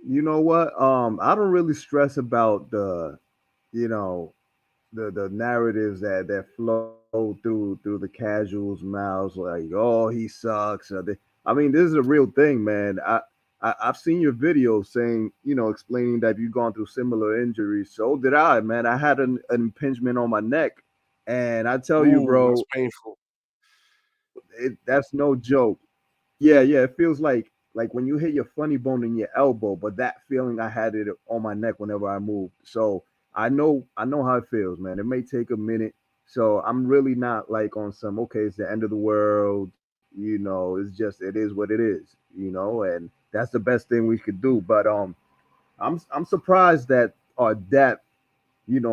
You know what? I don't really stress about you know, the narratives that flow through the casuals' mouths, like, oh, he sucks. I mean, this is a real thing, man. I've seen your videos saying, explaining that you've gone through similar injuries. So did I, man. I had an impingement on my neck, and I tell you, Ooh, that's bro, painful. that's no joke. Yeah, yeah. It feels like when you hit your funny bone in your elbow, but that feeling I had it on my neck whenever I moved. So I know how it feels, man. It may take a minute. So I'm really not like on some okay, it's the end of the world. It's just it is what it is. And that's the best thing we could do. But I'm surprised that our depth,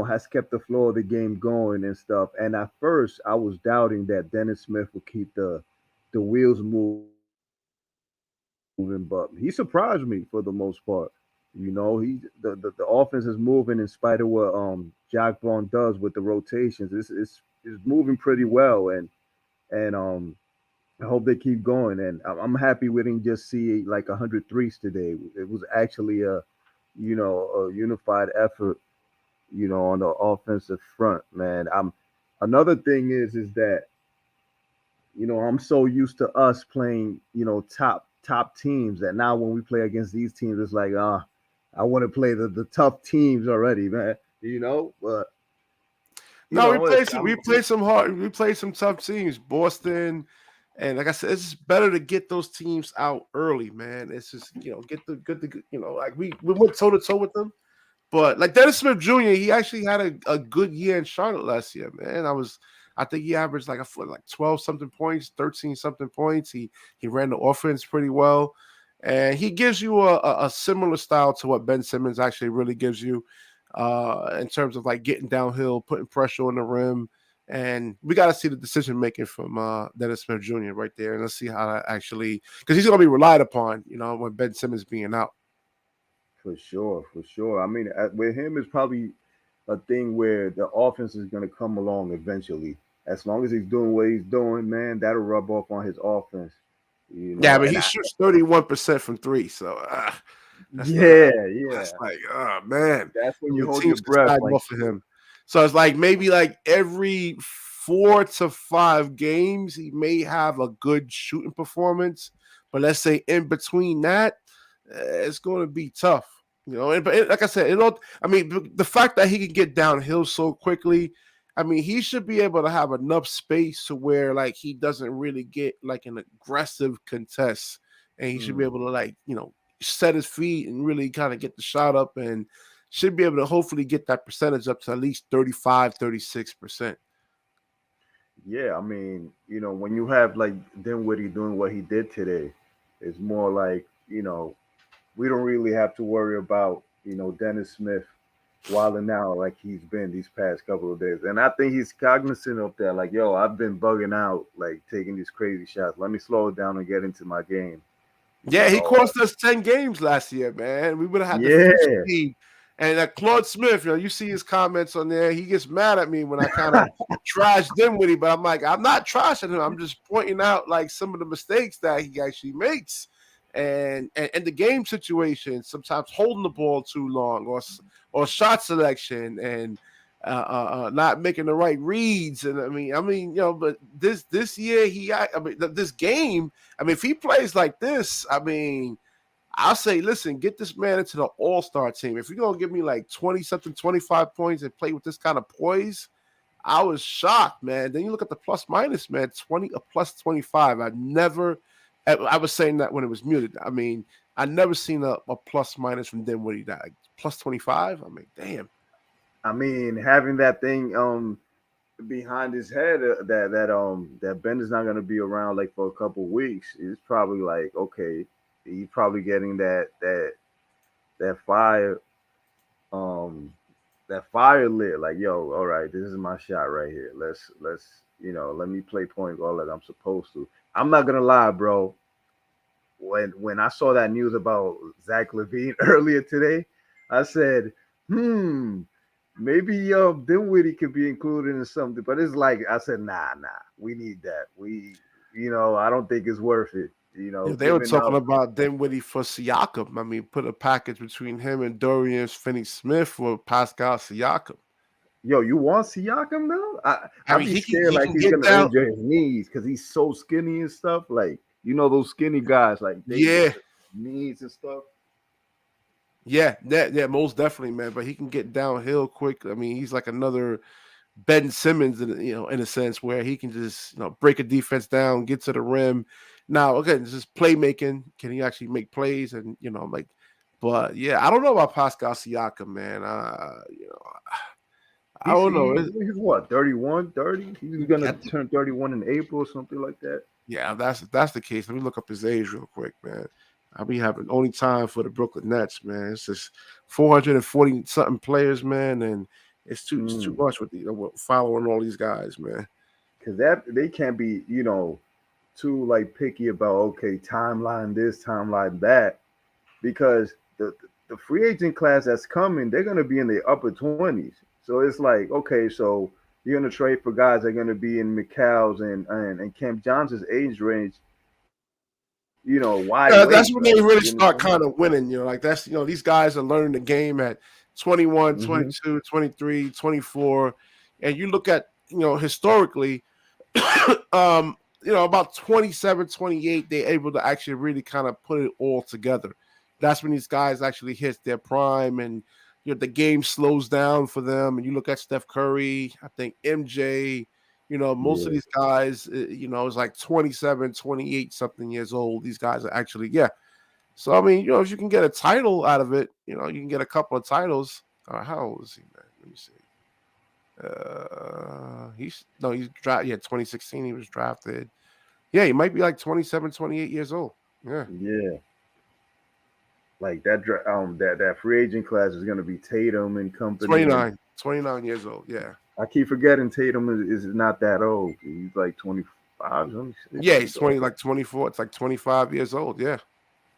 has kept the flow of the game going and stuff. And at first, I was doubting that Dennis Smith would keep the wheels moving, but he surprised me for the most part. He the offense is moving in spite of what Jack Vaughn does with the rotations. It's moving pretty well, and I hope they keep going. And I'm happy we didn't just see like 103s today. It was actually a unified effort, on the offensive front, man. Another thing is that I'm so used to us playing, top teams that now when we play against these teams, it's like, I want to play the tough teams already, man. But No, we I'm played some hard. We played some tough teams, Boston, and like I said, it's just better to get those teams out early, man. It's just get the like we went toe to toe with them. But like Dennis Smith Jr., he actually had a good year in Charlotte last year, man. I think he averaged like 12 something points, 13 something points. He ran the offense pretty well. And he gives you a similar style to what Ben Simmons actually really gives you in terms of like getting downhill, putting pressure on the rim. And we got to see the decision making from Dennis Smith Jr. right there. And let's see how that actually, because he's going to be relied upon, when Ben Simmons being out. for sure, for sure. I mean, with him, it's probably a thing where the offense is going to come along eventually. As long as he's doing what he's doing, man, that'll rub off on his offense. Yeah, but And he shoots 31% from three. So that's not yeah, that's yeah. like, oh man, That's when you the hold your teams can breath, side like, off of him. So it's like maybe like every 4 to 5 games, he may have a good shooting performance. But let's say in between that, it's going to be tough. But like I said, it all. I mean, the fact that he can get downhill so quickly, I mean, he should be able to have enough space to where like he doesn't really get like an aggressive contest, and he should be mm, able to like set his feet and really kind of get the shot up, and should be able to hopefully get that percentage up to at least 35, 36%. yeah. I mean, when you have like Dinwiddie doing what he did today, it's more like we don't really have to worry about Dennis Smith wilding out like he's been these past couple of days. And I think he's cognizant of that. Like, yo, I've been bugging out, like taking these crazy shots. Let me slow it down and get into my game. You Yeah, he know, cost us 10 games last year, man. We would have had the yeah, 15. And Claude Smith, you see his comments on there. He gets mad at me when I kind of trash Dinwiddie, but I'm like, I'm not trashing him. I'm just pointing out like some of the mistakes that he actually makes. And the game situation, sometimes holding the ball too long, or shot selection, and not making the right reads. And but this year this game. I mean, if he plays like this, I mean, I'll say, listen, get this man into the all-star team. If you're gonna give me like 20 something, 25 points and play with this kind of poise, I was shocked, man. Then you look at the plus minus, man, 20 a plus 25. I was saying that when it was muted. I mean, I never seen a plus minus from Dinwiddie that like, plus 25. I mean, damn. I mean, having that thing behind his head that Ben is not gonna be around like for a couple weeks. It's probably like okay, he's probably getting that fire um that fire lit. Like, yo, all right, this is my shot right here. Let's let me play point guard like I'm supposed to. I'm not gonna lie, bro. When I saw that news about Zach Levine earlier today, I said, maybe Dinwiddie could be included in something. But it's like I said, nah, we need that. I don't think it's worth it. Yeah, they were Giving talking out. about Dinwiddie for Siakam. I mean, put a package between him and Dorian Finney-Smith for Pascal Siakam. Yo, you want Siakam though? I I'd mean, be he can scared he like can he's get gonna down. injure his knees because he's so skinny and stuff. Like those skinny guys, like they get Yeah, the knees and stuff. yeah, most definitely, man. But he can get downhill quick. I mean, he's like another Ben Simmons, in a sense where he can just break a defense down, get to the rim. Now, again, this is playmaking. Can he actually make plays? And like, but yeah, I don't know about Pascal Siakam, man. I He's don't know. he's, he's what 31, 30? He's gonna I turn 31 in April or something like that. Yeah, if that's the case, let me look up his age real quick, man. I'll be having only time for the Brooklyn Nets, man. It's just 440 something players, man, and it's too Mm. much with following all these guys, man. Because that they can't be too like picky about okay timeline this timeline that because the free agent class that's coming they're gonna be in the upper 20s. So it's like okay, so you're gonna trade for guys that are gonna be in McCall's and Cam Johnson's age range, why Yeah, wait? that's when they Like really you start understand? kind of winning, like that's these guys are learning the game at 21, Mm-hmm. 22, 23, 24, and you look at historically about 27, 28, they're able to actually really kind of put it all together. That's when these guys actually hit their prime and the game slows down for them. And you look at Steph Curry, I think MJ, most of Yeah. these guys, is like 27, 28 something years old. These guys are actually, yeah. So, I mean, if you can get a title out of it, you can get a couple of titles. How old is he, man? Let me see. He's drafted. Yeah, 2016 he was drafted. Yeah, he might be like 27, 28 years old. Yeah, Yeah. Like that free agent class is gonna be Tatum and company, and 29 years old. Yeah, I keep forgetting Tatum is not that old. He's like 25. Let me see. yeah, Let me he's go. 20, like 24. It's like 25 years old. Yeah.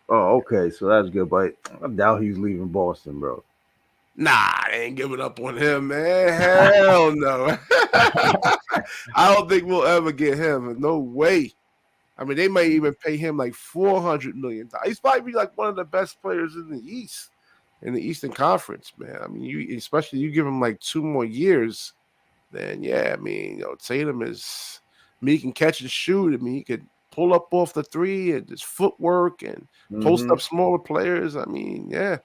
Oh, okay, so that's good, but I doubt he's leaving Boston, bro. Nah, I ain't giving up on him, man. Hell no. I don't think we'll ever get him. No way. I mean, they may even pay him like $400 million. He's probably like one of the best players in the East, in the Eastern Conference, man. I mean, especially you give him like 2 more years, then yeah, I mean, Tatum is. I mean, he can catch and shoot. I mean, he could pull up off the three and his footwork and post Hmm. up smaller players. I mean, yeah,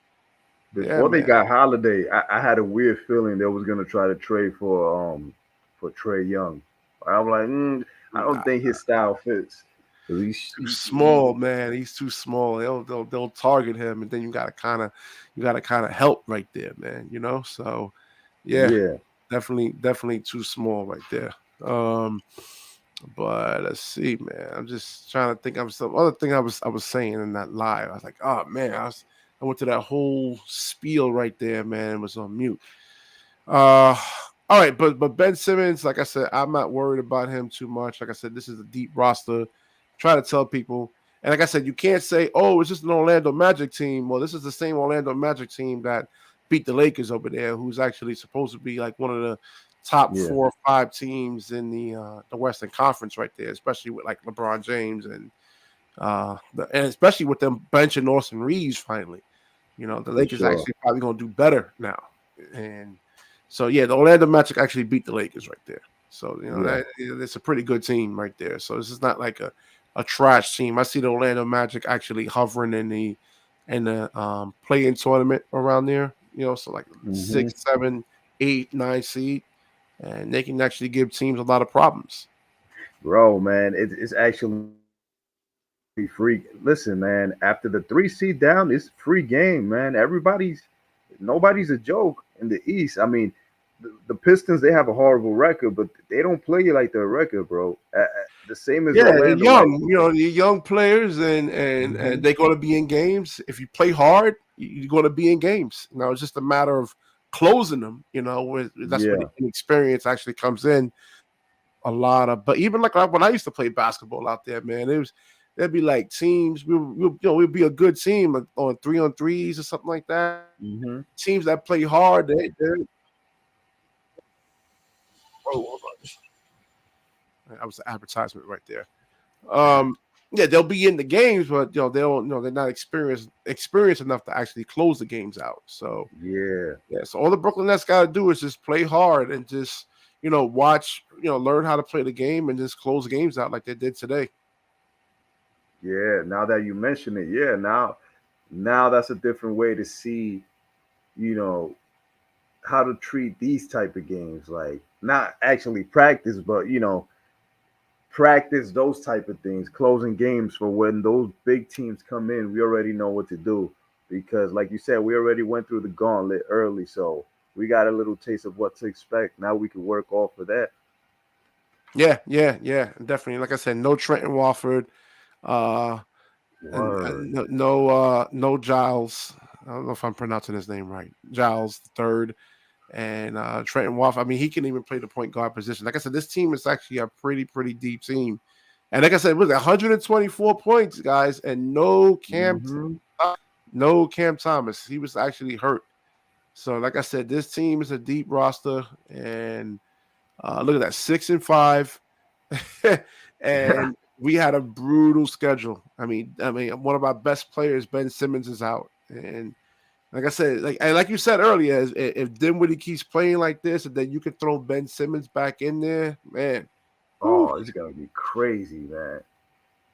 Before they man. got Holiday, I had a weird feeling they was gonna try to trade for Trey Young. I'm like, I don't Nah, think his style fits. 'Cause too small, man. He's too small. They'll target him, and then you gotta kind of help right there, man. So yeah, yeah. definitely too small right there. Um, but let's see, man. I'm just trying to think of some other thing I was saying in that live. I was like, oh man, I went to that whole spiel right there, man. It was on mute. Uh, all right, but Ben Simmons, like I said, I'm not worried about him too much. Like I said, this is a deep roster. Try to tell people, and like I said, you can't say, "Oh, it's just an Orlando Magic team." Well, this is the same Orlando Magic team that beat the Lakers over there, who's actually supposed to be like one of the top Yeah. 4 or 5 teams in the Western Conference right there, especially with like LeBron James and and especially with them benching Austin Reeves finally. The For Lakers sure. actually probably gonna do better now, and so yeah, the Orlando Magic actually beat the Lakers right there. So Yeah. it's a pretty good team right there. So this is not like a trash team. I see the Orlando Magic actually hovering in the play-in tournament around there. So like Hmm. 6, 7, 8, 9 seed, and they can actually give teams a lot of problems. Bro, man, it's actually free. Listen, man, after the 3 seed down, it's free game, man. Nobody's a joke in the East. I mean, the Pistons they have a horrible record, but they don't play like their record, bro. The same as Yeah, they're Orlando. Like, young. They're young players, and hmm they're going to be in games. If you play hard, you're going to be in games. It's just a matter of closing them. That's where yeah, the inexperience actually comes in. A lot of, but even like when I used to play basketball out there, man, there'd be like teams. We'd be a good team like, on 3-on-3s or something like that. hmm Teams that play hard, oh, hold on. That was an advertisement right there. Yeah, they'll be in the games, but they're not experienced enough to actually close the games out. So Yeah, yeah, so all the Brooklyn Nets got to do is just play hard and just watch, learn how to play the game and just close games out like they did today. yeah. Now that you mention it, yeah. Now that's a different way to see, you know, how to treat these type of games. Like not actually practice, but practice those type of things, closing games for when those big teams come in. We already know what to do because, like you said, we already went through the gauntlet early, so we got a little taste of what to expect. Now we can work off of that. Yeah, yeah, yeah, definitely. Like I said, no Trenton Wofford, uh, Word. and no Giles. I don't know if I'm pronouncing his name right. Giles the third and Trenton Wofford. I mean, he can even play the point guard position. Like I said, this team is actually a pretty deep team. And like I said, it was 124 points, guys, and Mm-hmm. no Cam Thomas. He was actually hurt. So, like I said, this team is a deep roster, and look at that, 6-5, and we had a brutal schedule. I mean, one of our best players, Ben Simmons, is out, and like I said, like you said earlier, if Dinwiddie keeps playing like this, and then you can throw Ben Simmons back in there, man. Whew. Oh, it's gonna be crazy, man.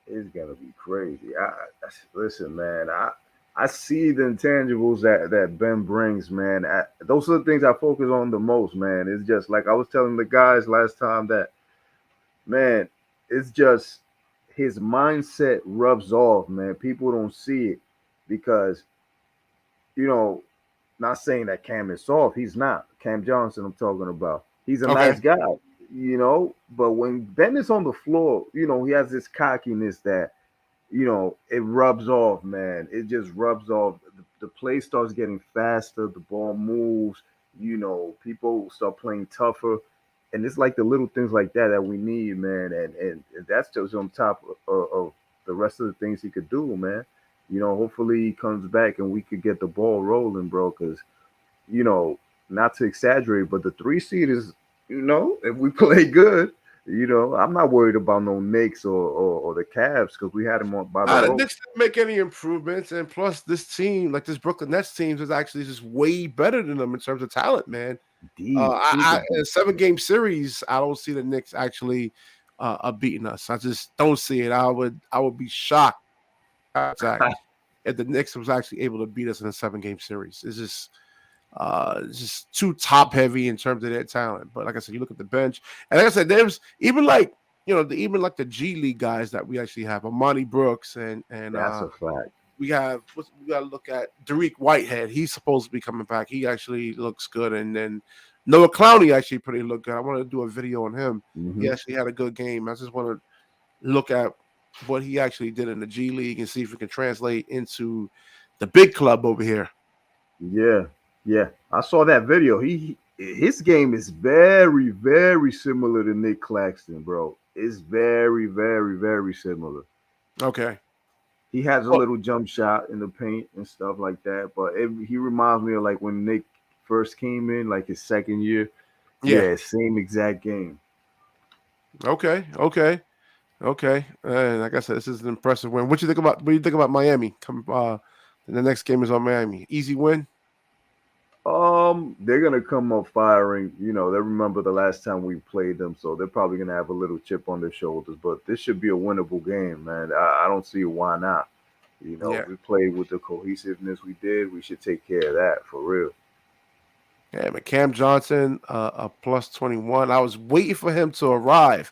It's gonna be crazy. Listen, man. I see the intangibles that Ben brings, man. Those are the things I focus on the most, man. It's just like I was telling the guys last time that, man, it's just his mindset rubs off, man. People don't see it because you know, not saying that Cam is soft. He's not. Cam Johnson, I'm talking about. He's a Okay. nice guy, But when Ben is on the floor, he has this cockiness that it rubs off, man. It just rubs off. The play starts getting faster. The ball moves. People start playing tougher, and it's like the little things like that that we need, man. And that's just on top of the rest of the things he could do, man. Hopefully he comes back and we could get the ball rolling, bro. Because you know, not to exaggerate, but the 3 seed is, if we play good, I'm not worried about no Knicks or the Cavs because we had them on by the The rope. Knicks didn't make any improvements, and plus, this team, like this Brooklyn Nets team, is actually just way better than them in terms of talent, man. Deep, super In a deep. 7-game series, I don't see the Knicks actually beating us. I just don't see it. I would be shocked, Zach, if the Knicks was actually able to beat us in a 7-game series. It's just too top heavy in terms of their talent. But like I said, you look at the bench, and like I said, there's even even like the G League guys that we actually have, Amani Brooks, and That's a fact. we got to look at Derek Whitehead. He's supposed to be coming back. He actually looks good, and then Noah Clowney actually pretty look good. I want to do a video on him. He Hmm. actually had a good game. I just want to look at what he actually did in the G League and see if we can translate into the big club over here. Yeah, yeah. I saw that video. His game is very, very similar to Nick Claxton, bro. It's very, very, very similar. Okay. He has a Well, little jump shot in the paint and stuff like that. But he reminds me of like when Nick first came in, like his second year. yeah. Yeah, same exact game. Okay. Okay. Okay. And like I said, this is an impressive win. What do you think about Miami? The next game is on Miami. Easy win. They're gonna come up firing. They remember the last time we played them, so they're probably gonna have a little chip on their shoulders. But this should be a winnable game, man. I don't see why not. Yeah. We played with the cohesiveness we did. We should take care of that for real. Yeah, but Cam Johnson, a plus 21. I was waiting for him to arrive.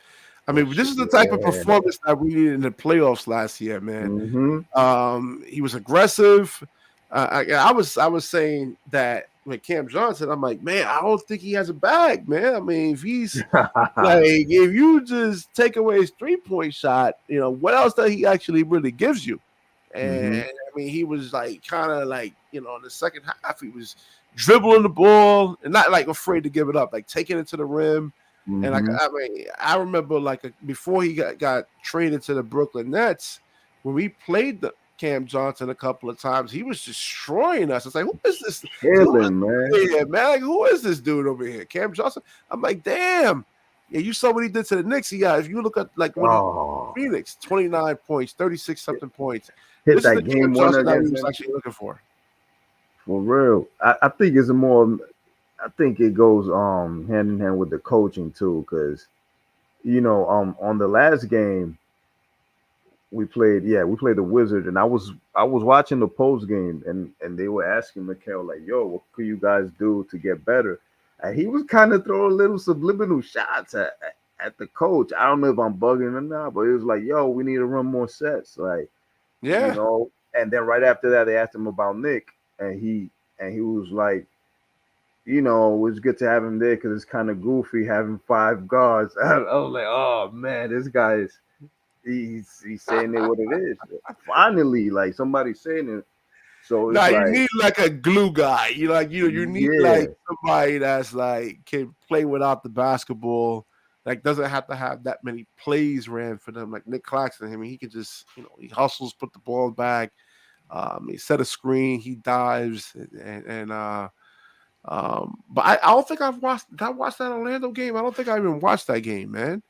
I For mean, this sure. is the type of Yeah. performance that we needed in the playoffs last year, man. Mm-hmm. He was aggressive. I was saying that with Cam Johnson, I'm like, man, I don't think he has a bag, man. I mean, if he's like, if you just take away his 3-point shot, what else that he actually really gives you? And Mm-hmm. I mean, he was like kind of like, in the second half, he was dribbling the ball and not like afraid to give it up, like taking it to the rim. And like Mm-hmm. I mean, I remember like before he got traded to the Brooklyn Nets, when we played the Cam Johnson a couple of times, he was destroying us. It's like, who is this? Who is Killing, man. this here, man? Like, who is this dude over here? Cam Johnson. I'm like, damn. Yeah, you saw what he did to the Knicks. Yeah, if you look at like when he Oh, Phoenix, 29 points, 36 something points. hit This is that the Cam game winner Johnson that we against was them actually looking for. for real. I think it's a more. I think it goes hand in hand with the coaching too, because on the last game we played the Wizard, and I was watching the post game, and they were asking Mikhail like, "Yo, what could you guys do to get better?" And he was kind of throwing little subliminal shots at the coach. I don't know if I'm bugging or not, but it was like, "Yo, we need to run more sets," like you Yeah. know. And then right after that, they asked him about Nick, and he was like, it's good to have him there because it's kind of goofy having five guards. I was like, oh man, this guy is he's saying it what it is. Finally, like somebody saying it. So it's Now you like, need like a glue guy. You need like yeah, somebody that's like can play without the basketball. Like doesn't have to have that many plays ran for them. Like Nick Claxton. I mean, he could just he hustles, put the ball back. He set a screen, he dives, but I don't think I've watched. Did I watch that Orlando game? I don't think I even watched that game, man.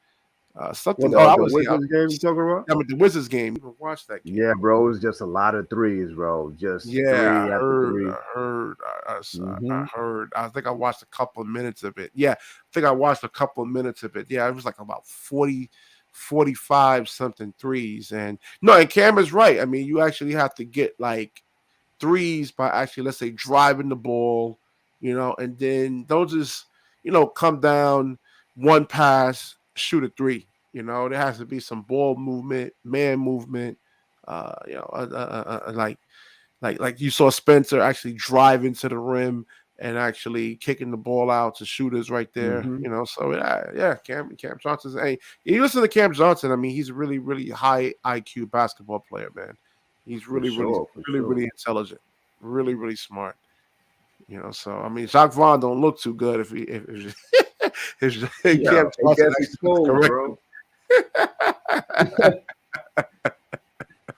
what Something. Oh, I the was here. Wizards game you talking about? I mean, the Wizards game. I didn't even watch that game. Yeah, bro, it's just a lot of threes, bro. Just Yeah, three I after heard. three. I heard. I Hmm. heard. I think I watched a couple of minutes of it. Yeah, I think I watched a couple of minutes of it. Yeah, it was like about 40, 45 something threes. And no, and Cam is right. I mean, you actually have to get like threes by actually, let's say, driving the ball, and then don't just, come down, one pass, shoot a three. There has to be some ball movement, man movement, like you saw Spencer actually drive into the rim and actually kicking the ball out to shooters right there. Hmm. So yeah, Cam Johnson's. Hey, you listen to Cam Johnson. I mean, he's a really really high IQ basketball player, man. He's For really really sure, for really sure. really intelligent, really really smart. So I mean, Jacques Vaughn don't look too good if Yeah, Cam he Johnson gets actually gets exposed, corrected. bro.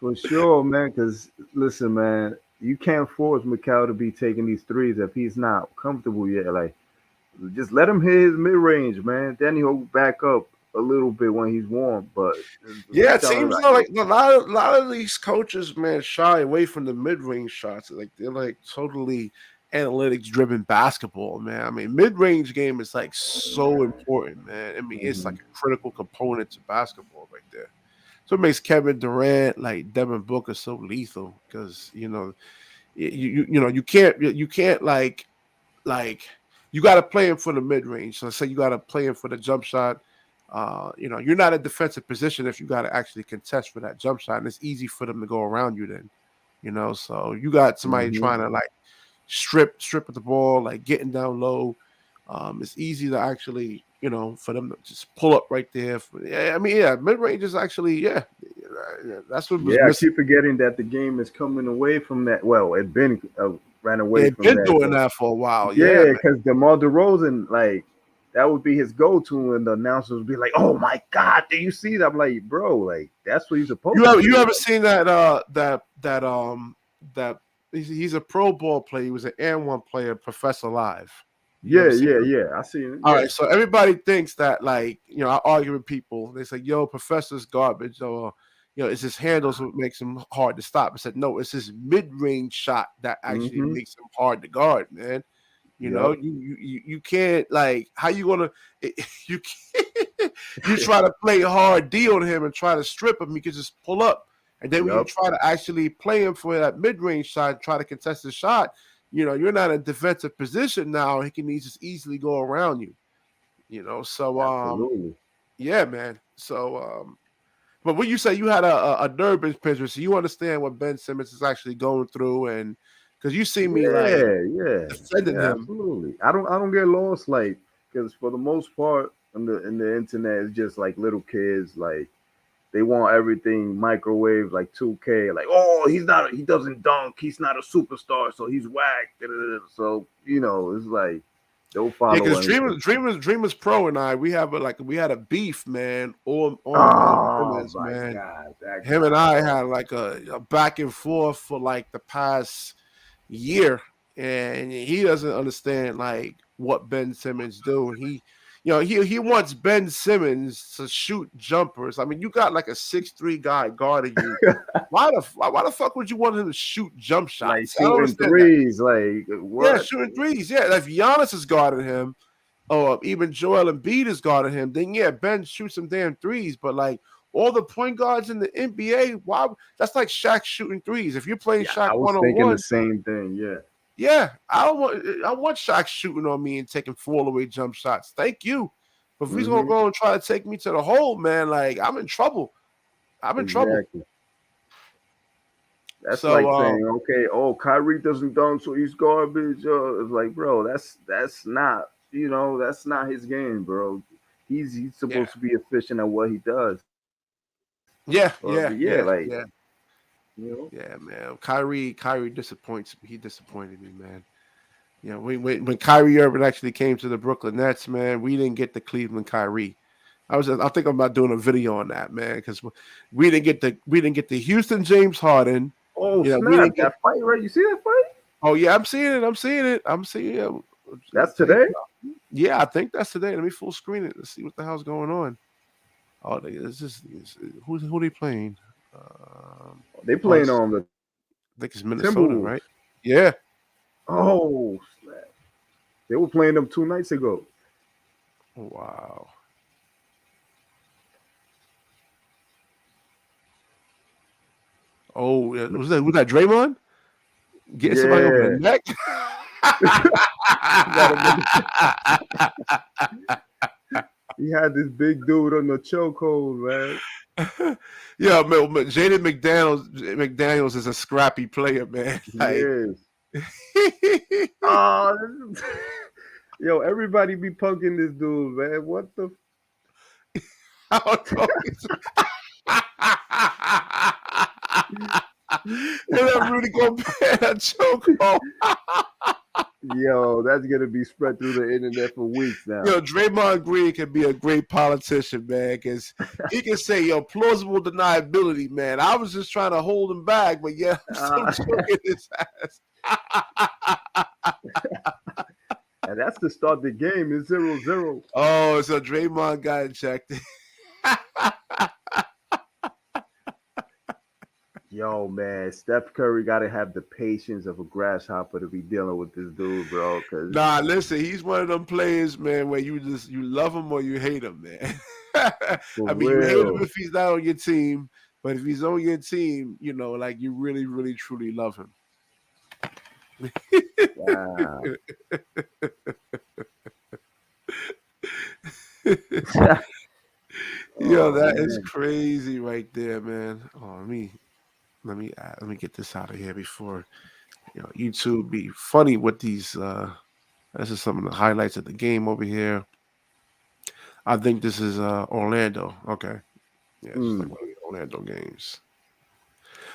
For sure, man. Because listen, man, you can't force Mikal to be taking these threes if he's not comfortable yet. Like, just let him hit his mid range, man. Then he'll back up a little bit when he's warm. But Yeah, just it tell him seems like, like a lot of these coaches, man, shy away from the mid range shots. Like they're like totally analytics driven basketball, man. I mean, mid range game is like so important, man. I mean, it's like mhm. a critical component to basketball right there. So it makes Kevin Durant, like Devin Booker, so lethal because you can't like you got to play him for the mid range. So say you got to play him for the jump shot. You're not in defensive position if you got to actually contest for that jump shot, and it's easy for them to go around you. Then, so you got somebody Mhm. trying to like strip at the ball, like getting down low. It's easy to actually, for them to just pull up right there. Yeah, I mean, yeah, mid range is actually, that's what was Yeah, I missing. keep forgetting that the game is coming away from that. Well, it been ran away They've from been that. doing But that for a while. Yeah, yeah, man. because DeMar DeRozan, like, that would be his go-to, and the announcers would be like, "Oh my God, do you see that?" I'm like, "Bro, like that's what he's You supposed to ever you do." ever seen that he's a pro ball player. He was an and one player, Professor Live. You Yeah, ever seen yeah, him? yeah. I seen it. All Yeah. right, so everybody thinks that like I argue with people. They say, "Yo, Professor's garbage," or it's his handles what makes him hard to stop. I said, "No, it's his mid-range shot that actually Mm-hmm. makes him hard to guard, man." Yep. You can't like how you gonna you can't you try to play hard D on him and try to strip him. You can just pull up, and then when you Yep. try to actually play him for that mid-range shot, try to contest the shot. You're not in defensive position now. He can just easily go around you. So Absolutely. yeah, man. So but when you say you had a nervous pitcher, so you understand what Ben Simmons is actually going through, and because you see me like Yeah, yeah, defending yeah. him. Absolutely. I don't get lost, like, because for the most part, in the internet, it's just like little kids, like they want everything microwave, like 2K, like, oh, he doesn't dunk, he's not a superstar, so he's whack. Da, da, da. So it's like they'll Yeah, follow because anything. Dreamers Pro and I, we had a beef, man, on Ben Oh Simmons, my man. God, that Him and guy, I bro. had like a back and forth for like the past year, and he doesn't understand like what Ben Simmons do. he wants Ben Simmons to shoot jumpers. I mean, you got like a 6'3" guy guarding you. Why the fuck would you want him to shoot jump Like shots? I don't shooting understand that. threes. Like Yeah, what? shooting threes. Yeah, if Giannis is guarding him, or even Joel Embiid is guarding him, then yeah, Ben shoots some damn threes. But like all the point guards in the NBA, why? That's like Shaq shooting threes. If you're playing Yeah, Shaq I was one on thinking the one, same thing. Yeah. yeah, I want Shaq shooting on me and taking fall away jump shots. Thank you. But if he's gonna Hmm. go and try to take me to the hole, man, like I'm in trouble. I'm in trouble. Exactly. That's So like saying, okay, oh, Kyrie doesn't dunk, so he's garbage. It's like, bro, that's not, that's not his game, bro. He's yeah, supposed to be efficient at what he does. yeah, But yeah, yeah, yeah, like, yeah, you know, yeah, man. Kyrie disappoints me. He disappointed me, man. When Kyrie Irving actually came to the Brooklyn Nets, man, we didn't get the Cleveland Kyrie. I think I'm about doing a video on that, man, because we didn't get the Houston James Harden. oh We snap, didn't get. that fight, right? You see that fight? Oh yeah, I'm seeing it. I'm seeing it. I'm seeing it. Let me That's tell you. today. Yeah, I think that's today. Let me full screen it. Let's see what the hell's going on. Oh, who they playing? They Oh, playing on the I think it's Minnesota, Timberwolves. right? Yeah. Oh snap, they were playing them 2 nights ago. Wow. Oh, yeah. Was that Draymond getting somebody over the Yeah, neck? he got him. He had this big dude on the chokehold, man. Yeah, man, Jaden McDaniels is a scrappy player, man. He Like, is. Oh, yo, everybody be punking this dude, man. What the? I don't know. And then Rudy Gobert a chokehold. Yo, that's gonna be spread through the internet for weeks now. Draymond Green can be a great politician, man, because he can say, plausible deniability, man. I was just trying to hold him back, but yeah, I'm still Uh, choking his ass. and that's to start the game. It's 0-0. Oh, so Draymond got ejected. Yo, man, Steph Curry got to have the patience of a grasshopper to be dealing with this dude, bro. Cause Nah, listen, he's one of them players, man, where you love him or you hate him, man. for I mean, you hate him real, if he's not on your team, but if he's on your team, like you really, really, truly love him. wow. Yo, Oh that is man, crazy right there, man. Oh, let me get this out of here before YouTube be funny with these. This is some of the highlights of the game over here. I think this is Orlando. Okay, yeah, it's just like mm. one of the Orlando games.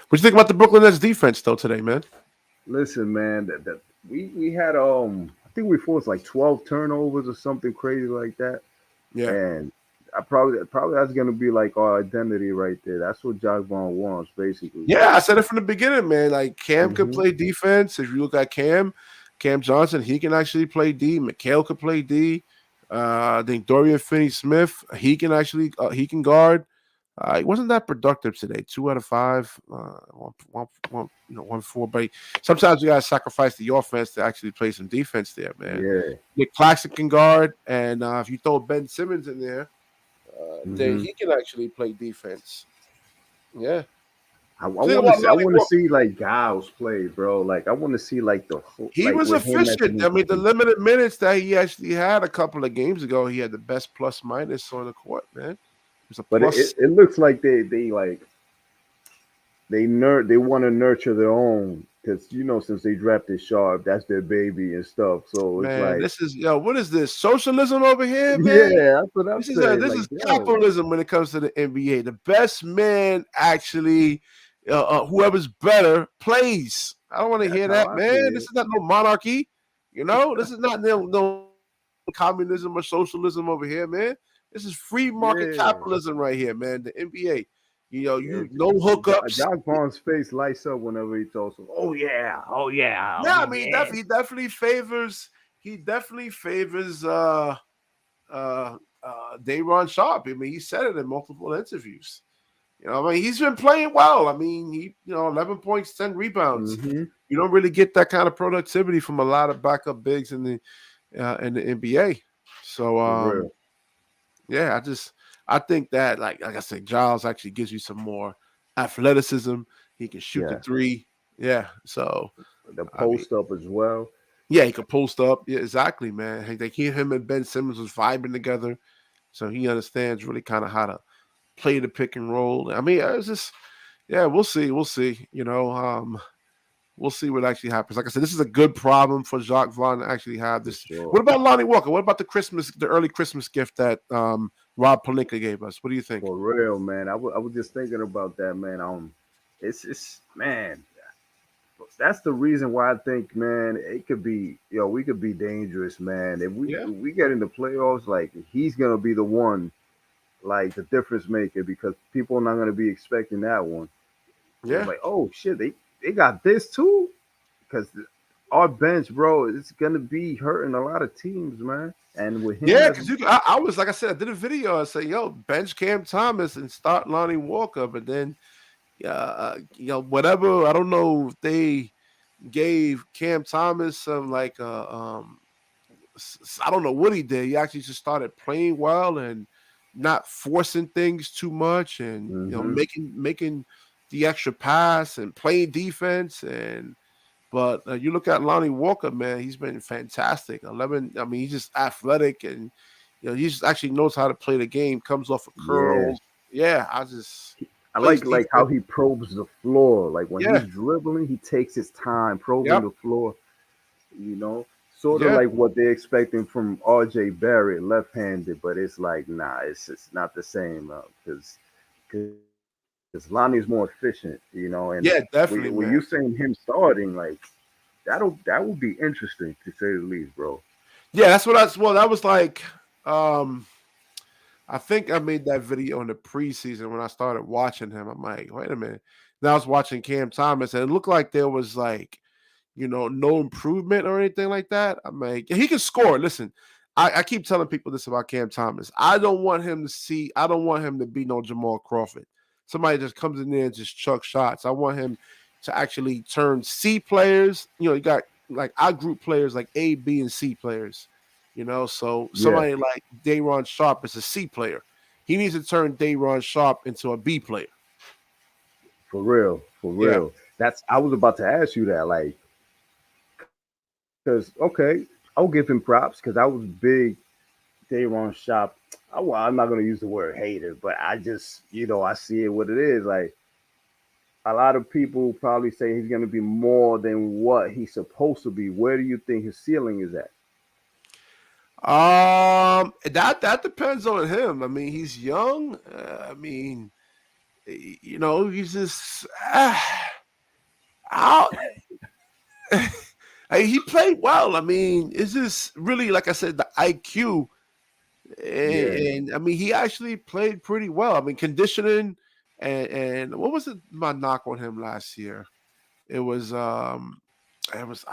What you think about the Brooklyn Nets defense though today, man? Listen, man, that we had I think we forced like 12 turnovers or something crazy like that. Yeah, And I probably that's gonna be like our identity right there. That's what Jock Vaughn wants, basically. yeah. I said it from the beginning, man. Like Cam could Hmm. play defense. If you look at Cam Johnson, he can actually play D. McHale could play D. I think Dorian Finney-Smith, he can guard. He wasn't that productive today. 2 out of 5, 1 4. But sometimes you gotta sacrifice the offense to actually play some defense there, man. Yeah. Nick Claxton can guard, and if you throw Ben Simmons in there, then Hmm. he can actually play defense. Yeah. I Think want to about see. I Melly want to Walker. see like Giles play, bro. Like I want to see like the whole, He like was with him as efficient. an I mean, the MVP. limited minutes that he actually had a couple of games ago, he had the best plus minus on the court, man. It was a But plus. it looks like they like they want to nurture their own because since they drafted Sharp, that's their baby and stuff. So it's Man, like, this is what is this? Socialism over here, man? yeah, that's what I'm This is saying. this Like, is yo, capitalism when it comes to the NBA. The best man actually, whoever's better plays. I don't want to that's hear how that, I see man. This it. is not no monarchy. This is not no communism or socialism over here, man. This is free market Yeah, capitalism right here, man. The NBA. yeah. You no hookups. Jock Vaughn's face lights up whenever he talks. Oh yeah, oh yeah, Yeah, oh I mean, yeah. he definitely favors Day'Ron Sharpe. I mean, he said it in multiple interviews. I mean, he's been playing well. I mean, 11 points, 10 rebounds. Mm-hmm. You don't really get that kind of productivity from a lot of backup bigs in the NBA. So, For real. yeah, I think that like I said, Giles actually gives you some more athleticism. He can shoot the Yeah. three. Yeah. So, The I mean, post up as well. yeah, he could post up. Yeah, exactly, man. Hey, they keep him and Ben Simmons was vibing together, so he understands really kind of how to play the pick and roll. I mean, it's just yeah, we'll see, we'll see. We'll see what actually happens. Like I said, this is a good problem for Jacques Vaughn to actually have For this. sure. What about Lonnie Walker? What about the early Christmas gift that Rob Pelinka gave us? What do you think? For real, man. I was just thinking about that, man. It's man. That's the reason why I think, man, it could be, we could be dangerous, man. Yeah, If we get in the playoffs, like he's gonna be the one, like the difference maker, because people are not gonna be expecting that one. It's yeah, like, oh shit, they got this too, because our bench, bro, it's gonna be hurting a lot of teams, man. And with him yeah. as, Because I was like I said, I did a video. I said, "Yo, bench Cam Thomas and start Lonnie Walker," but then, whatever. I don't know if they gave Cam Thomas some like I don't know what he did. He actually just started playing well and not forcing things too much, and hmm making the extra pass and playing defense. And but you look at Lonnie Walker, man, he's been fantastic. 11. I mean, he's just athletic, and he just actually knows how to play the game. Comes off of yeah. curls. Yeah, I just I plays like how defense. he probes the floor. Like when Yeah, he's dribbling, he takes his time probing yep, the floor. You know, sort of yeah. like what they're expecting from R.J. Barrett, left-handed, but it's like nah, it's not the same because Lonnie's more efficient. And Yeah, definitely, when man. you saying him starting, like that would be interesting to say the least, bro. Yeah, that's what I. Well, that was like. Um, I think I made that video in the preseason when I started watching him. I'm like, wait a minute. Now I was watching Cam Thomas, and it looked like there was like, no improvement or anything like that. I'm like, he can score. Listen, I keep telling people this about Cam Thomas. I don't want him to be no Jamal Crawford. Somebody just comes in there and just chuck shots. I want him to actually turn C players. You got like I group players like A, B, and C players. So Yeah, somebody like Day'Ron Sharpe is a C player. He needs to turn Day'Ron Sharpe into a B player. for real, for Yeah. real. That's I was about to ask you that, like, because okay, I'll give him props because I was big Dayron Shop. Well, I'm not gonna use the word hater, but I just, I see it what it is. Like a lot of people probably say he's gonna be more than what he's supposed to be. Where do you think his ceiling is at? That depends on him. I mean, he's young. I mean, he's just. I, he played well. I mean, it's just really like I said, the IQ, Yeah. and I mean, he actually played pretty well. I mean, conditioning and what was it? My knock on him last year. It was I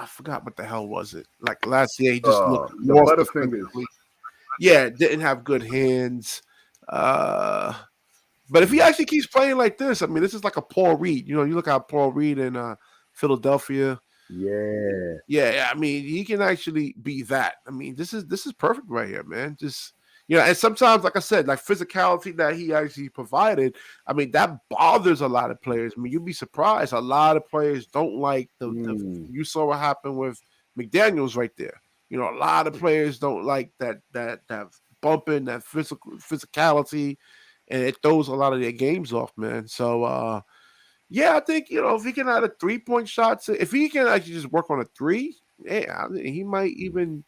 forgot what the hell was it. Like last year, he just looked The lost Butterfingers. defensively. Yeah, didn't have good hands. Uh, but if he actually keeps playing like this, I mean, this is like a Paul Reed. You look at Paul Reed in Philadelphia. Yeah. Yeah, I mean, he can actually be that. I mean, this is perfect right here, man. Just and sometimes, like I said, like physicality that he actually provided. I mean, that bothers a lot of players. I mean, you'd be surprised. A lot of players don't like the. Mm. You saw what happened with McDaniel's right there. A lot of players don't like that bumping, that physicality, and it throws a lot of their games off, man. So yeah, I think if he can add a 3-point shot, if he can actually just work on a three, yeah, I mean, he might even,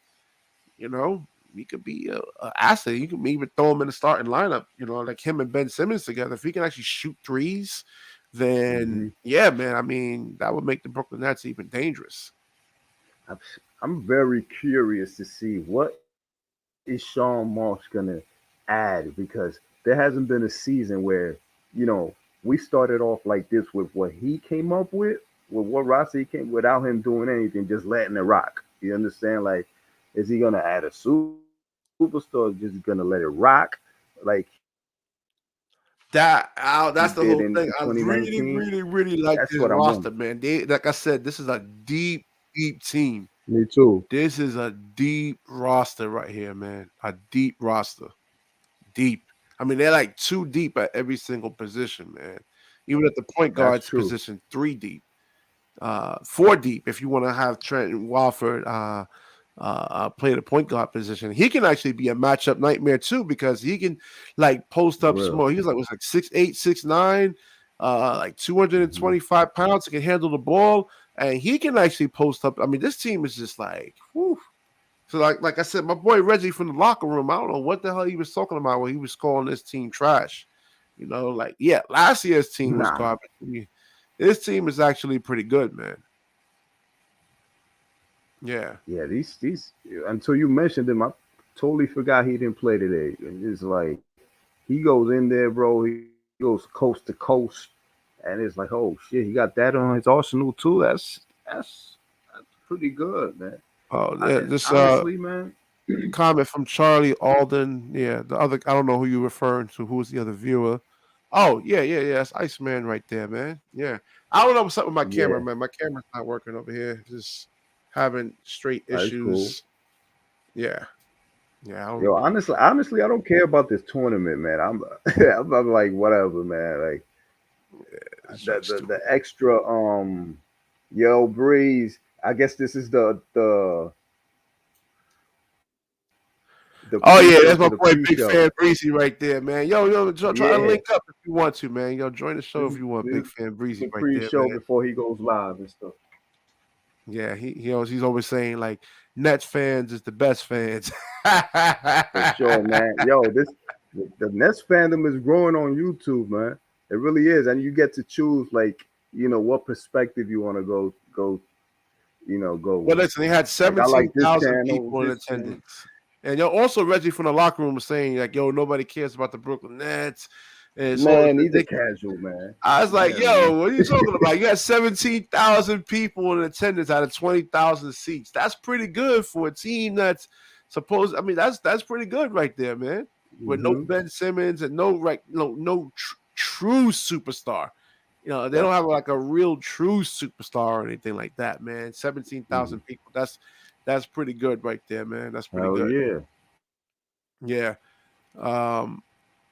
he could be a asset. You can even throw him in the starting lineup, like him and Ben Simmons together. If he can actually shoot threes, then hmm yeah, man. I mean, that would make the Brooklyn Nets even dangerous. I'm, I'm very curious to see what is Sean Marks gonna add, because there hasn't been a season where you know we started off like this with what he came up with what Rossi came without him doing anything, just letting it rock. You understand? Like, is he gonna add a superstar? superstar just gonna let it rock, like he did That's in the whole thing. I 2019. really like That's this what I want. roster, man. They, like I said, this is a deep team. Me too. This is a deep roster right here, man. A deep roster. Deep. I mean, they're like too deep at every single position, man. Even at the point That's guards true. position, three deep, four deep. If you want to have Trent Walford play the point guard position, he can actually be a matchup nightmare too because he can like post For up real. small. He was like 6'8", 6'9", like Hmm. 225 pounds. He can handle the ball, and he can actually post up. I mean, this team is just like, whew. So like I said, my boy Reggie from the locker room, I don't know what the hell he was talking about when he was calling this team trash. You know, like yeah, last year's team was Nah. garbage. This team is actually pretty good, man. Yeah. Yeah, these until you mentioned him, I totally forgot he didn't play today. And it's like he goes in there, bro. He goes coast to coast, and it's like, oh shit, he got that on his arsenal too. That's pretty good, man. Oh, And this honestly, man, comment from Charlie Alden. Yeah, the other I don't know who you're referring to. Who was the other viewer? Oh, yeah. That's Iceman right there, man. Yeah. I don't know what's up with my camera, yeah, man. My camera's not working over here. Just having straight that's cool. issues. Yeah. Yeah. I don't Yo, honestly, I don't care about this tournament, man. I'm like whatever, man. Like it's the like the, the stupid. extra yo breeze. I guess this is the Oh pre-show yeah, to that's the my boy Big pre-show. Fan Breezy right there, man. Yo, try to Yeah, link up if you want to, man. Yo, join the show this if you want. this Big Fan the Breezy right there, pre-show man. before he goes live and stuff. Yeah, he's always saying like Nets fans is the best fans. For sure, man. Yo, the Nets fandom is growing on YouTube, man. It really is, and you get to choose like what perspective you want to go Well, with. listen, they had Like I like this 17,000 channel, people in this channel. attendance. And yo, also Reggie from the locker room was saying, like, yo, nobody cares about the Brooklyn Nets. And it's all Man, he's a ridiculous. casual man. I was like, Yeah, man. yo, what are you talking about? You got 17,000 people in attendance out of 20,000 seats. That's pretty good for a team that's supposed. I mean, that's pretty good right there, man. With no Hmm. Ben Simmons and no true superstar. You know, they Yep. don't have like a real true superstar or anything like that, man. Seventeen Hmm. thousand people. That's pretty good right there, man. That's pretty Hell good. yeah. Yeah. Um,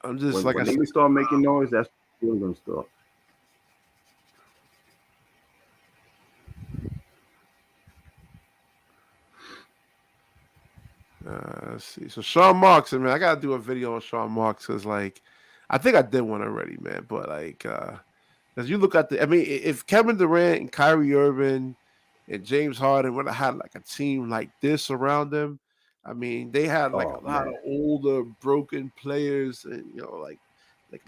I'm just When like I when said. they start making noise, that's when gonna start. Let's see. So Sean Marks, I mean, I gotta do a video on Sean Marks because, like, I think I did one already, man. But like, as you look at I mean, if Kevin Durant and Kyrie Irving and James Harden would have had like a team like this around them, I mean, they had like Oh a lot of man. older, broken players, and like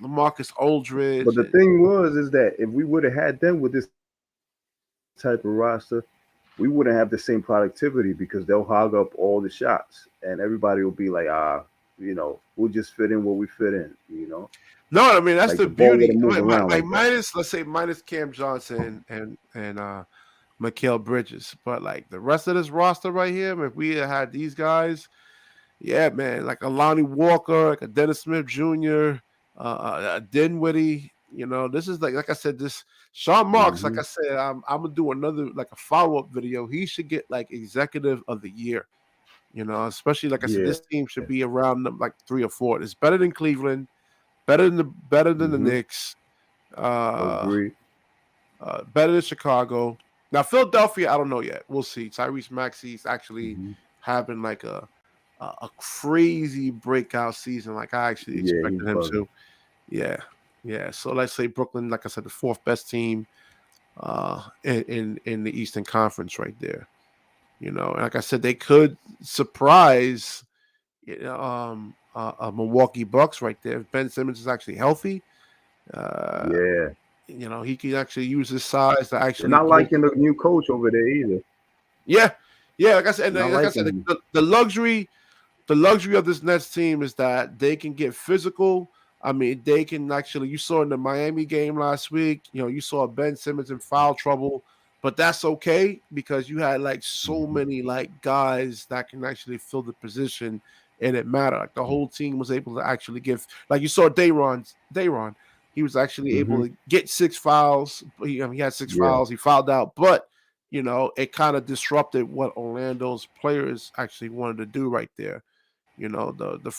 LaMarcus But Aldridge, the and thing was, is that if we would have had them with this type of roster, we wouldn't have the same productivity because they'll hog up all the shots, and everybody will be like, we'll just fit in where we fit in. no, I mean Like that's the the ball would have beauty. moved around Like like that. minus, let's say minus Cam Johnson and Mikal Bridges, but like the rest of this roster right here, if we had these guys, yeah, man, like a Lonnie Walker, like a Dennis Smith Jr., a Dinwiddie, this is like I said, this Sean Marks, like Hmm. I said, I'm gonna do another like a follow up video. He should get like executive of the year. Especially like I said, Yeah. this team should be around like 3 or 4. It's better than Cleveland, better than the Hmm. Knicks, uh, Agree. better than Chicago. Now Philadelphia, I don't know yet. We'll see. Tyrese Maxey's actually Hmm. having like a crazy breakout season, like I actually Yeah, he's expected him bugging. to. Yeah, yeah. So let's say Brooklyn, like I said, the fourth best team in the Eastern Conference, right there. And like I said, they could surprise Milwaukee Bucks right there. If Ben Simmons is actually healthy, uh, Yeah. he can actually use his size to They're actually not blow. liking the new coach over there either. Yeah, yeah. Like I said, Not like I said, liking him. the luxury of this Nets team is that they can get physical. I mean, they can actually. You saw in the Miami game last week. You saw Ben Simmons in foul trouble, but that's okay because you had like so Hmm. many like guys that can actually fill the position and it mattered. Like the whole team was able to actually give, like you saw Dayron, he was actually able Mm-hmm. to get 6 fouls. He had six Yeah, fouls. He fouled out, but it kind of disrupted what Orlando's players actually wanted to do right there. The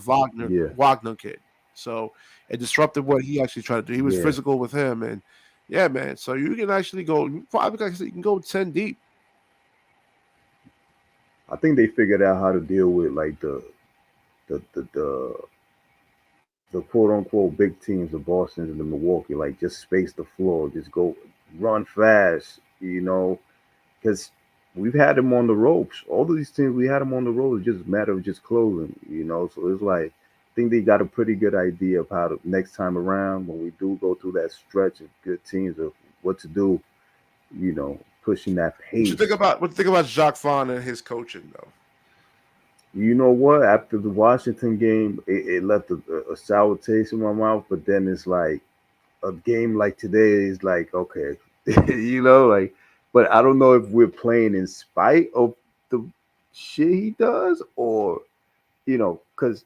Wagner yeah, Wagner kid. So it disrupted what he actually tried to do. He was yeah. physical with him, and yeah, man. So you can actually go. Probably like I said, you can go 10 deep. I think they figured out how to deal with like the the the, the quote unquote big teams, the Boston's and the Milwaukee, like just space the floor, just go run fast, because we've had them on the ropes. All of these teams, we had them on the ropes. It's just a matter of just closing. So it's like, I think they got a pretty good idea of how to next time around when we do go through that stretch of good teams of what to do, pushing that pace. What you think about Jacques Vaughn and his coaching though? You know what? After the Washington game, it left a sour taste in my mouth. But then it's like a game like today is like okay, like. But I don't know if we're playing in spite of the shit he does, or because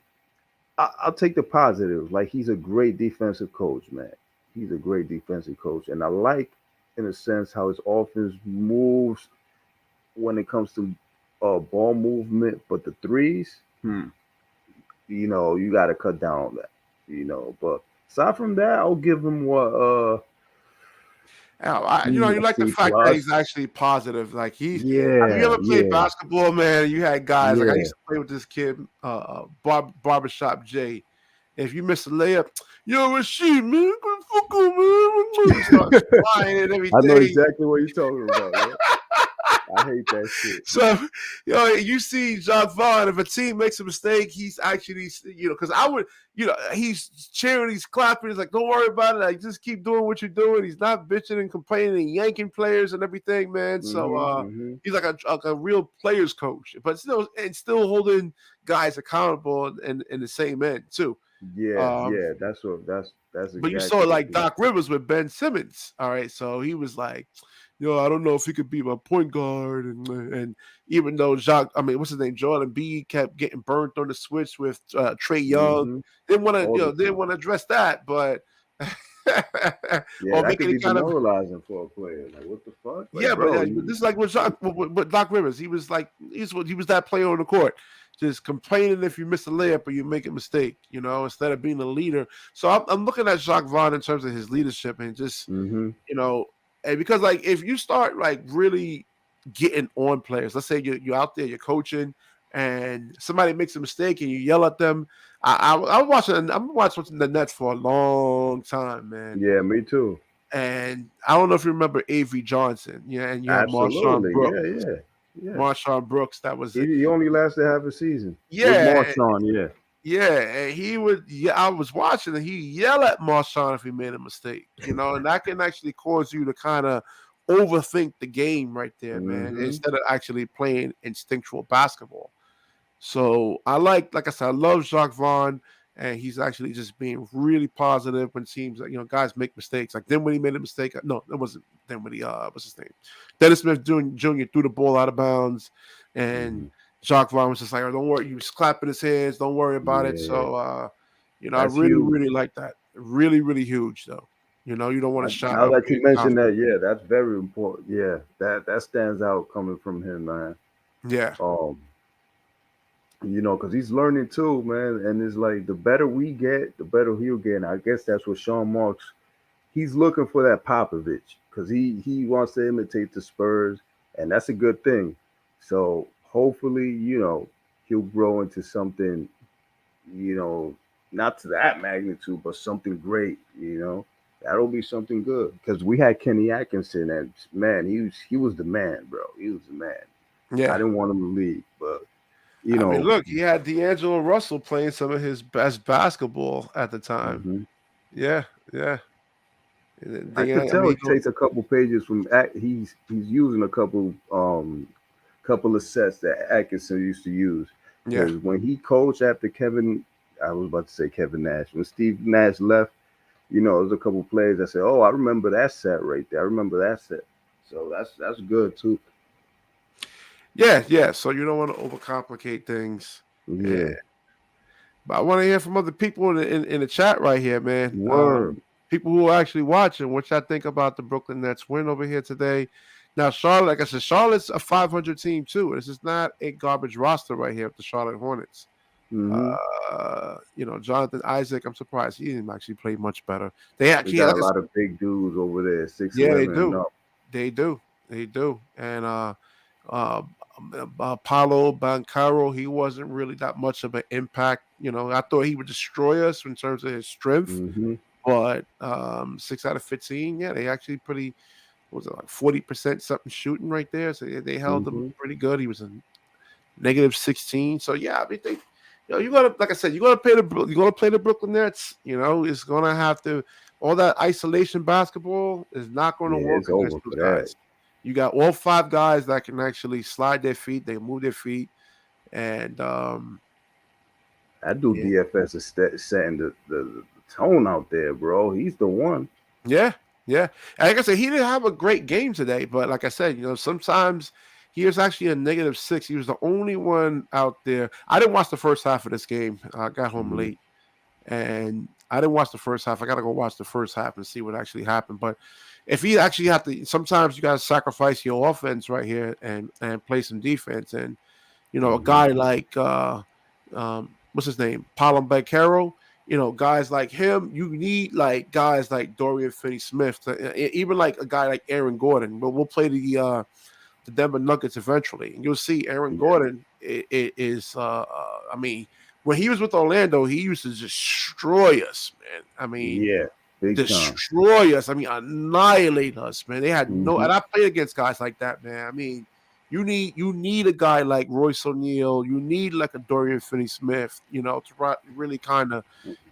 I'll take the positives. Like he's a great defensive coach, man. He's a great defensive coach, and I like, in a sense, how his offense moves when it comes to ball movement. But the threes, you got to cut down on that. But aside from that, I'll give him what You a like the C fact that he's plus. actually positive. Like have you Yeah, ever played yeah, basketball, man? You had guys like I yeah. used to play with this kid, Barbershop Jay. If you miss a layup, yo, Rasheed, man, good fuck on, man. He starts crying and I know everything. exactly what you're talking about. Yeah, I hate that shit. So, you see Jacques Vaughn, if a team makes a mistake, he's actually, because he's cheering, he's clapping, he's like, don't worry about it. Like, just keep doing what you're doing. He's not bitching and complaining and yanking players and everything, man. So, Hmm. he's like a real players coach, but still holding guys accountable in the same end, too. Yeah, Um, yeah. That's but you saw exactly what like you. Doc Rivers with Ben Simmons. All right. So he was like, I don't know if he could be my point guard. And even though what's his name? Jordan B kept getting burnt on the switch with Trey Young. Hmm. Didn't want to, All the didn't time. want to address that, but Yeah, or that making could it be kind of demoralizing for a player. Like, what the fuck? Like, yeah, but bro, yeah, but this is like with Doc Rivers. He was like he was that player on the court, just complaining if you miss a layup or you make a mistake, instead of being a leader. So I'm looking at Jacques Vaughn in terms of his leadership and just hmm you know, and because like if you start like really getting on players, let's say you're out there, you're coaching, and somebody makes a mistake and you yell at them. I'm watching the Nets for a long time, man. Yeah, me too. And I don't know if you remember Avery Johnson, and you had Marshawn Absolutely. Brooks. Yeah, yeah, yeah. Marshawn Brooks, that was it. He only lasted half a season with Yeah, Marshawn. Yeah. yeah, and he would. Yeah, I was watching, and he yell at Marshawn if he made a mistake, and that can actually cause you to kind of overthink the game right there, man, Hmm. instead of actually playing instinctual basketball. So like I said, I love Jacques Vaughn, and he's actually just being really positive when teams, guys make mistakes. Like then when he made a mistake, no, it wasn't. Then when he what's his name, Dennis Smith Jr. threw the ball out of bounds, and Hmm. Jacques Vaughn was just like, "Oh, don't worry," he was clapping his hands, "Don't worry about it." Yeah, So, I that's really, huge. really like that. Really, really huge though. You don't want to shy Now that away you mentioned confidence. that, yeah, that's very important. Yeah, that stands out coming from him, man. Yeah, Um, because he's learning too, man. And it's like the better we get, the better he'll get. And I guess that's what Sean Marks. He's looking for that Popovich because he wants to imitate the Spurs, and that's a good thing. So hopefully, he'll grow into something, you know, not to that magnitude, but something great. That'll be something good because we had Kenny Atkinson, and man, he was the man, bro. He was the man. I yeah. didn't want him to leave, but you I mean, know, look, he had D'Angelo Russell playing some of his best basketball at the time. mhm. Yeah, yeah. I could I tell mean, he takes a couple pages from he's using a couple of sets that Atkinson used to use yeah, because when he coached after I was about to say Kevin Nash. When Steve Nash left, there's a couple players that say, "Oh, I remember that set right there. I remember that set." So that's good too. yeah, yeah. So you don't want to overcomplicate things. Yeah. But I want to hear from other people in the chat right here, man. Word. People who are actually watching, what y'all think about the Brooklyn Nets win over here today. Now, Charlotte, like I said, Charlotte's a 500 team too. This is not a garbage roster right here with the Charlotte Hornets. Mm-hmm. Jonathan Isaac, I'm surprised he didn't actually play much better. They They actually, got like a I said, lot of big dudes over there, yeah, they 6'11" and do. up. They do. And uh, Paulo Bancaro, he wasn't really that much of an impact. I thought he would destroy us in terms of his strength, Mm-hmm. but 6 out of 15, yeah, they actually pretty, what was it, like 40% something shooting right there. So yeah, they held him Mm-hmm. pretty good. He was a -16. So yeah, I mean you gotta, like I said, you gotta play the Brooklyn Nets. It's gonna have to, all that isolation basketball is not gonna Yeah, work it's against over those for that. guys. You got all five guys that can actually slide their feet, they move their feet, and That dude yeah, DFS is setting the tone out there, bro. He's the one. yeah, yeah. And like I said, he didn't have a great game today, but like I said, sometimes he was actually a -6. He was the only one out there. I didn't watch the first half of this game. I got home Mm-hmm. late. And I didn't watch the first half. I got to go watch the first half and see what actually happened. But if he actually have to, sometimes you got to sacrifice your offense right here and play some defense. And a Mm-hmm. guy like what's his name, Paulo Banchero. Guys like him, you need like guys like Dorian Finney-Smith, even like a guy like Aaron Gordon. But we'll play the Denver Nuggets eventually, and you'll see Aaron Yeah. Gordon is. I mean, when he was with Orlando, he used to destroy us, man. I mean, Yeah. Big time. destroy us. I mean, annihilate us, man. They had no, Mm-hmm. and I played against guys like that, man. I mean, you need a guy like Royce O'Neal. You need like a Dorian Finney-Smith, to really kind of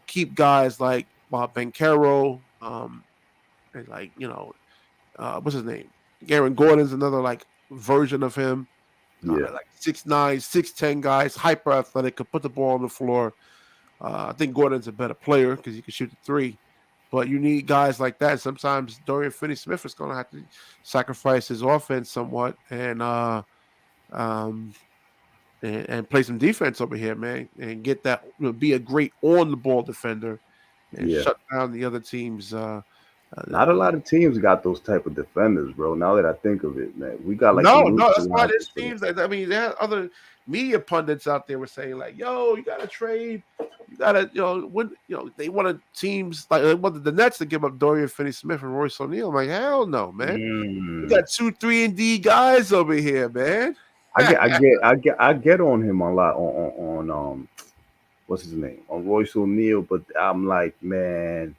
keep guys like Banchero, and like what's his name? Aaron Gordon's another like version of him. Yeah. Like 6'9", 6'10" guys, hyper athletic, could put the ball on the floor. I think Gordon's a better player because he can shoot the three. But you need guys like that. Sometimes Dorian Finney-Smith is going to have to sacrifice his offense somewhat um, and play some defense over here, man, and get that, be a great on the ball defender and Yeah. shut down the other team's. Not a lot of teams got those type of defenders, bro. Now that I think of it, man, we got like the No, no, that's why neutralizers there's for them. teams that, I mean, there are other media pundits out there were saying like, "Yo, you got to trade, you got to, when they wanted teams like they wanted the Nets to give up Dorian Finney-Smith and Royce O'Neal." I'm like, hell no, man. We Mm. got 2, 3 and D guys over here, man. I get on him a lot on what's his name, on Royce O'Neal, but I'm like, man,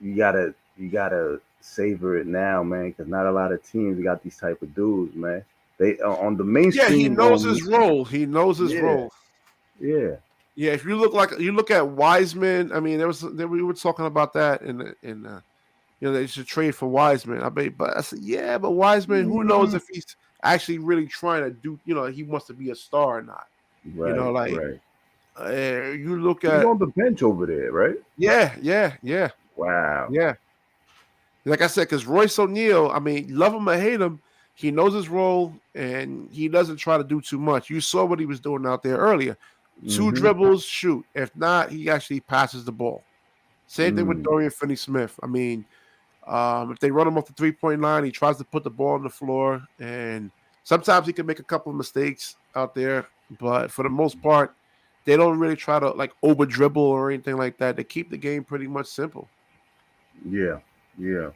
you gotta savor it now, man, because not a lot of teams got these type of dudes, man. They on the Yeah, he mainstream knows his role. He knows his yeah, role. yeah. Yeah, if you look at Wiseman, I mean, we were talking about that they should trade for Wiseman. But I said, yeah, but Wiseman, who knows Mm. if he's actually really trying to do, he wants to be a star or not. Right, Like right. you look He's at, on the bench over there, right? yeah, yeah, yeah, Wow. yeah. Like I said, because Royce O'Neal, I mean, love him or hate him, he knows his role and he doesn't try to do too much. You saw what he was doing out there earlier. 2 Mm-hmm. dribbles, shoot. If not, he actually passes the ball. Same thing with Mm. Dorian Finney-Smith. I mean, if they run him off the 3-point line, he tries to put the ball on the floor, and sometimes he can make a couple of mistakes out there. But for the most part, they don't really try to like over dribble or anything like that. They keep the game pretty much simple. Yeah, yeah.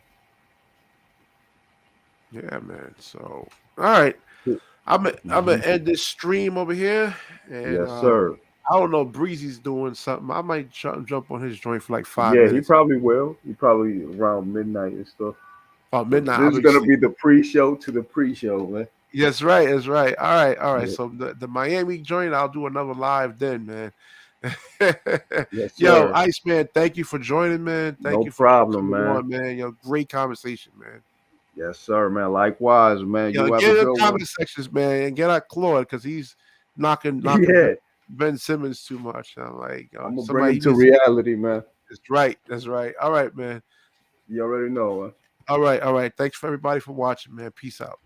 Yeah, man. So, all right, I'm gonna Mm-hmm. end this stream over here, and Yes, sir. I don't know. Breezy's doing something. I might jump on his joint for like five Yeah, he minutes. probably will. He probably around midnight and stuff. Oh, But midnight. I'll this is be gonna sleep. be the pre-show to the pre-show, man. Yes, right. That's right. All right, all right. Yeah. So the Miami joint, I'll do another live then, man. Yes, Yo, sir. Iceman, thank you for joining, man. Thank No you for problem, coming man. on, man. Yo, great conversation, man. Yes, sir, man. Likewise, man. Yo, You have a get in the good one. comment sections, man, and get out Claude because he's knocking Yeah, Ben Simmons too much. I'm like, I'm gonna bring somebody him to needs. reality, man. That's right. That's right. All right, man. You already know, man. All right. All right. Thanks for everybody for watching, man. Peace out.